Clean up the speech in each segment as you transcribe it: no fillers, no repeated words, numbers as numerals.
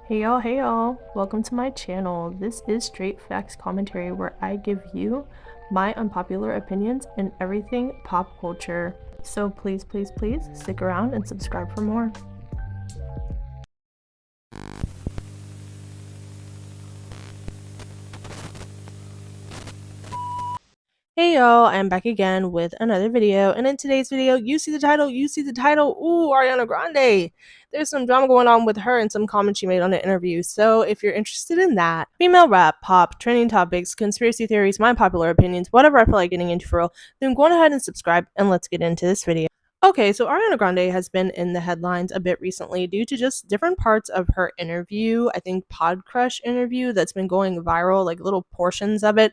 Hey y'all, welcome to my channel. This is Straight Facts Commentary where I give you my unpopular opinions in everything pop culture. So please stick around and subscribe for more. Hey y'all, I'm back again with another video, and in today's video, you see the title, ooh, Ariana Grande. There's some drama going on with her and some comments she made on an interview, so if you're interested in that, female rap, pop, trending topics, conspiracy theories, my popular opinions, whatever I feel like getting into for real, then go on ahead and subscribe, and let's get into this video. Okay, so Ariana Grande has been in the headlines a bit recently due to just different parts of her interview. I think Pod Crush interview that's been going viral, like little portions of it.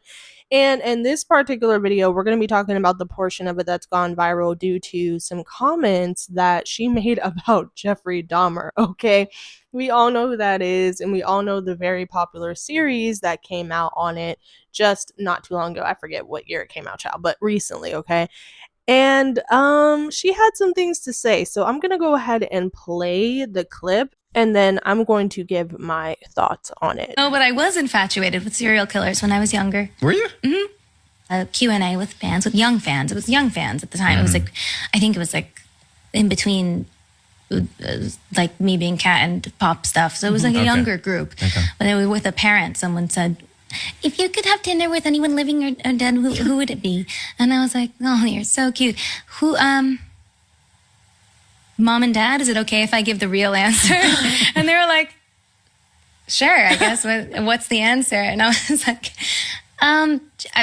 And in this particular video, we're going to be talking about the portion of it that's gone viral due to some comments that she made about Jeffrey Dahmer. Okay, we all know who that is, and we all know the very popular series that came out on it just not too long ago. I forget what year it came out, child, but recently, okay? And she had some things to say. So I'm going to go ahead and play the clip and then I'm going to give my thoughts on it. No, but I was infatuated with serial killers when I was younger. Were you? Mm-hmm. Q&A with fans, with young fans. It was young fans at the time. It was like, I think it was like in between like me being cat and pop stuff. So it was like a younger group. Okay. But they were with a parent. Someone said, if you could have dinner with anyone living or dead, who would it be? And I was like, oh, you're so cute. Who, Mom and Dad, is it okay if I give the real answer? And they were like, sure, I guess. What's the answer? And I was like, I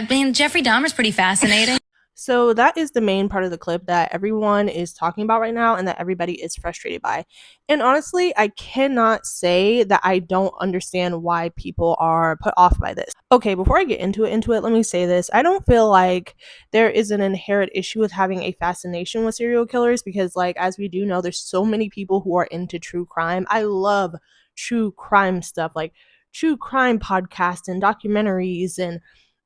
mean, Jeffrey Dahmer's pretty fascinating. So that is the main part of the clip that everyone is talking about right now and that everybody is frustrated by. And honestly, I cannot say that I don't understand why people are put off by this. Okay, before I get into it, let me say this. I don't feel like there is an inherent issue with having a fascination with serial killers because, like, as we do know, there's so many people who are into true crime. I love true crime stuff, like true crime podcasts and documentaries and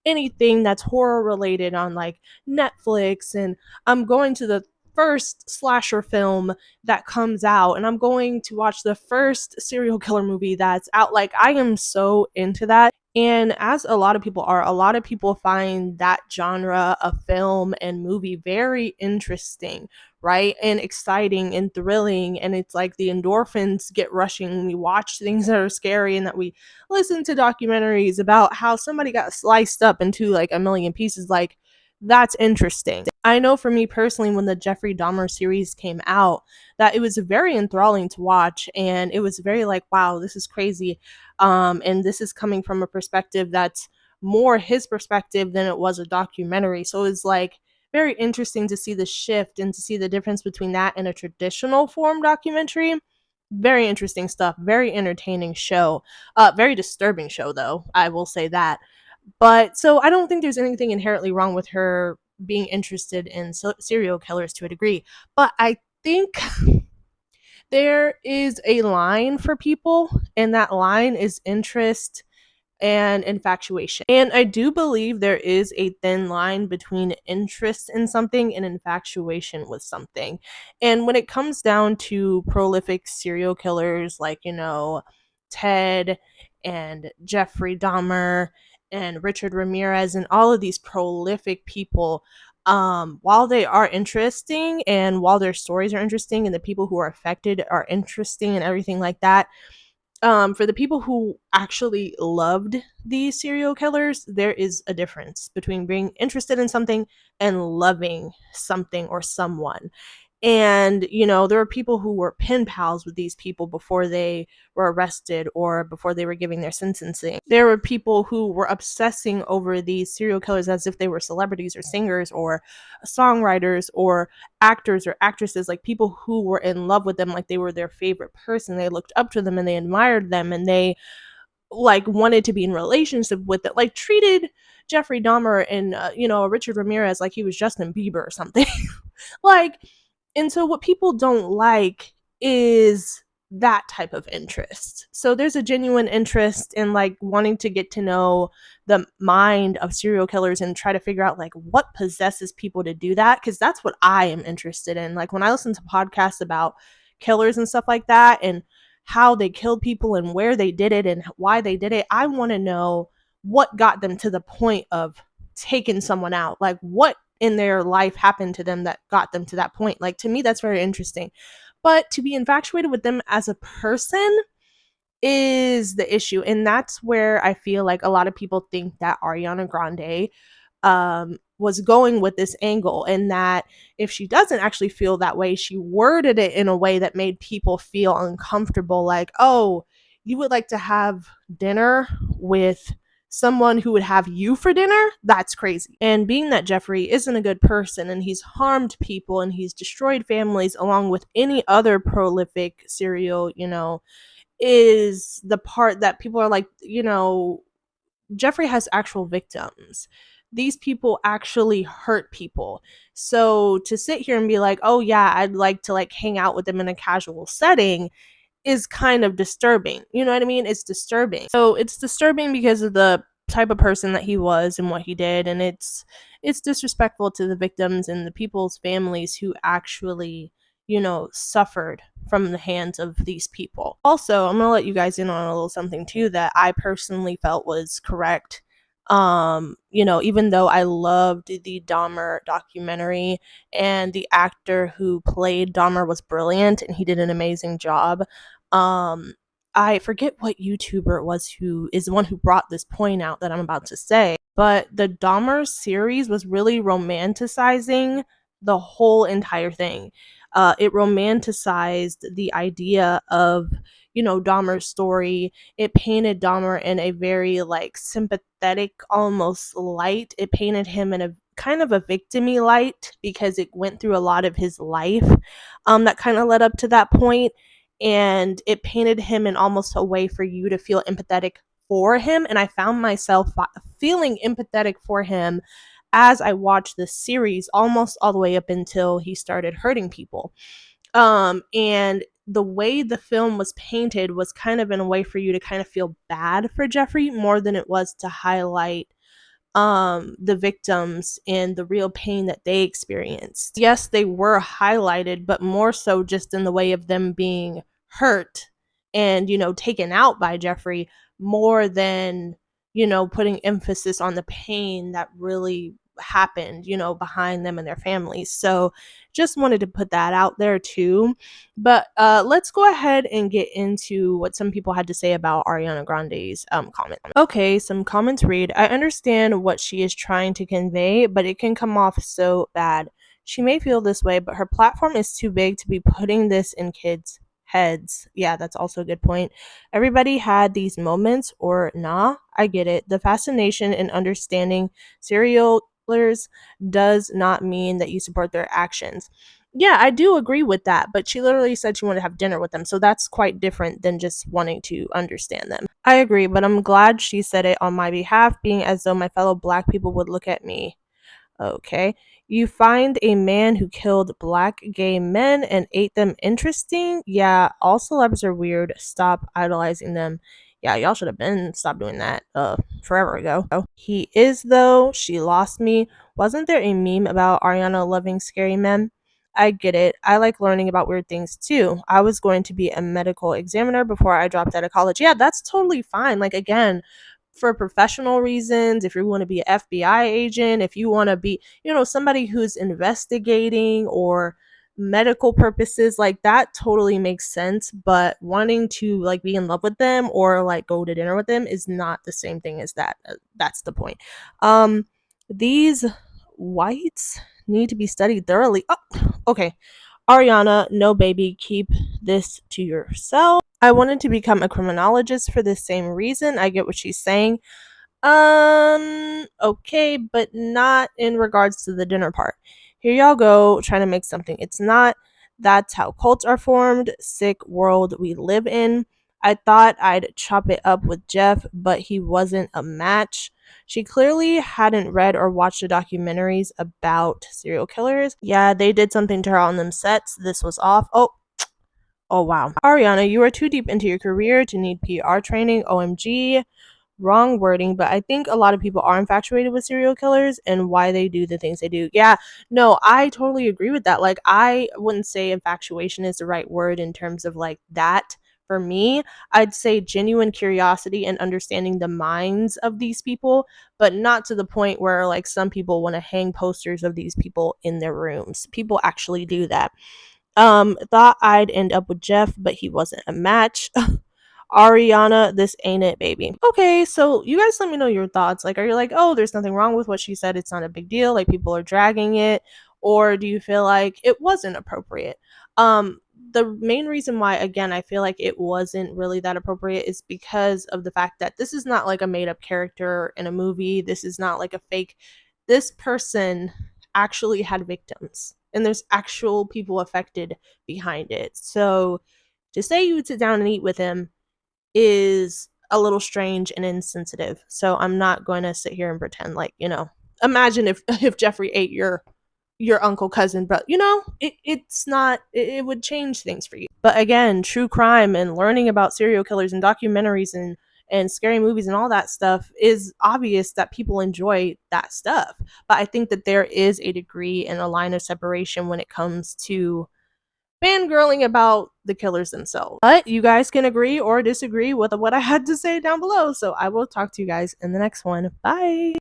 anything that's horror related on like Netflix. And I'm going to the first slasher film that comes out and I'm going to watch the first serial killer movie that's out. Like, I am so into that. And as a lot of people are, a lot of people find that genre of film and movie very interesting, right? And exciting and thrilling. And it's like the endorphins get rushing when we watch things that are scary and that we listen to documentaries about how somebody got sliced up into like a million pieces. Like, that's interesting. I know for me personally, when the Jeffrey Dahmer series came out, that it was very enthralling to watch. And it was very like, wow, this is crazy. And this is coming from a perspective that's more his perspective than it was a documentary. So it's like very interesting to see the shift and to see the difference between that and a traditional form documentary. Very interesting stuff. Very entertaining show. Very disturbing show, though. I will say that. But so I don't think there's anything inherently wrong with her being interested in serial killers to a degree. But I think there is a line for people, and that line is interest and infatuation. And I do believe there is a thin line between interest in something and infatuation with something. And when it comes down to prolific serial killers like, Ted and Jeffrey Dahmer and Richard Ramirez and all of these prolific people, while they are interesting and while their stories are interesting and the people who are affected are interesting and everything like that, for the people who actually loved these serial killers, there is a difference between being interested in something and loving something or someone. And, there were people who were pen pals with these people before they were arrested or before they were giving their sentencing. There were people who were obsessing over these serial killers as if they were celebrities or singers or songwriters or actors or actresses, like people who were in love with them, like they were their favorite person. They looked up to them and they admired them and they like wanted to be in relationship with it, like treated Jeffrey Dahmer and, Richard Ramirez like he was Justin Bieber or something. Like, and so what people don't like is that type of interest. So there's a genuine interest in like wanting to get to know the mind of serial killers and try to figure out like what possesses people to do that, because that's what I am interested in. Like when I listen to podcasts about killers and stuff like that and how they killed people and where they did it and why they did it. I want to know what got them to the point of taking someone out. Like, what in their life happened to them that got them to that point? Like, to me, that's very interesting. But to be infatuated with them as a person is the issue. And that's where I feel like a lot of people think that Ariana Grande was going with this angle, and that if she doesn't actually feel that way, she worded it in a way that made people feel uncomfortable. Like, oh, you would like to have dinner with someone who would have you for dinner? That's crazy. And being that Jeffery isn't a good person and he's harmed people and he's destroyed families along with any other prolific serial, is the part that people are like, Jeffery has actual victims. These people actually hurt people. So to sit here and be like, oh yeah, I'd like to like hang out with them in a casual setting is kind of disturbing. You know what I mean? It's disturbing. So it's disturbing because of the type of person that he was and what he did, and it's disrespectful to the victims and the people's families who actually, suffered from the hands of these people. Also, I'm going to let you guys in on a little something too that I personally felt was correct. Even though I loved the Dahmer documentary and the actor who played Dahmer was brilliant and he did an amazing job. Um, I forget what YouTuber it was who is the one who brought this point out that I'm about to say, but the Dahmer series was really romanticizing the whole entire thing. It romanticized the idea of, Dahmer's story. It painted Dahmer in a very like sympathetic, almost light. It painted him in a kind of a victimy light because it went through a lot of his life that kind of led up to that point, and it painted him in almost a way for you to feel empathetic for him. And I found myself feeling empathetic for him as I watched this series almost all the way up until he started hurting people. And the way the film was painted was kind of in a way for you to kind of feel bad for Jeffery more than it was to highlight the victims and the real pain that they experienced. Yes, they were highlighted, but more so just in the way of them being hurt and, taken out by Jeffery more than, putting emphasis on the pain that really happened, behind them and their families. So just wanted to put that out there too. But let's go ahead and get into what some people had to say about Ariana Grande's comment. Okay, some comments read, I understand what she is trying to convey, but it can come off so bad. She may feel this way, but her platform is too big to be putting this in kids' heads. Yeah, that's also a good point. Everybody had these moments, or nah, I get it. The fascination and understanding serial killers does not mean that you support their actions. Yeah, I do agree with that, but she literally said she wanted to have dinner with them, so that's quite different than just wanting to understand them. I agree, but I'm glad she said it on my behalf, being as though my fellow black people would look at me. Okay. You find a man who killed black gay men and ate them interesting? Yeah, all celebs are weird. Stop idolizing them. Yeah, y'all should have been stopped doing that forever ago. He is though. She lost me. Wasn't there a meme about Ariana loving scary men? I get it. I like learning about weird things too. I was going to be a medical examiner before I dropped out of college. Yeah, that's totally fine. Like, again, for professional reasons, if you want to be an FBI agent, if you want to be, somebody who's investigating or medical purposes, like that totally makes sense. But wanting to like be in love with them or like go to dinner with them is not the same thing as that. That's the point. These whites need to be studied thoroughly. Oh, okay. Ariana, no baby, keep this to yourself. I wanted to become a criminologist for the same reason. I get what she's saying. Okay, but not in regards to the dinner part. Here y'all go, trying to make something. It's not. That's how cults are formed. Sick world we live in. I thought I'd chop it up with Jeff, but he wasn't a match. She clearly hadn't read or watched the documentaries about serial killers. Yeah, they did something to her on them sets. This was off. Oh wow. Ariana, you are too deep into your career to need PR training. OMG. Wrong wording, but I think a lot of people are infatuated with serial killers and why they do the things they do. Yeah, no, I totally agree with that. Like, I wouldn't say infatuation is the right word in terms of like that for me, I'd say genuine curiosity and understanding the minds of these people, but not to the point where like some people want to hang posters of these people in their rooms. People actually do that. Thought I'd end up with Jeff, but he wasn't a match. Ariana, this ain't it, baby. Okay, so you guys let me know your thoughts. Like, are you like, oh, there's nothing wrong with what she said, it's not a big deal, like people are dragging it, or do you feel like it wasn't appropriate? The main reason why, again, I feel like it wasn't really that appropriate is because of the fact that this is not like a made up character in a movie. This is not like a fake. This person actually had victims, and there's actual people affected behind it. So to say you would sit down and eat with him is a little strange and insensitive. So I'm not going to sit here and pretend like, imagine if if Jeffrey ate your uncle cousin, but it's not it would change things for you. But again, true crime and learning about serial killers and documentaries and scary movies and all that stuff is obvious that people enjoy that stuff. But I think that there is a degree and a line of separation when it comes to fangirling about the killers themselves. But you guys can agree or disagree with what I had to say down below. So I will talk to you guys in the next one. Bye.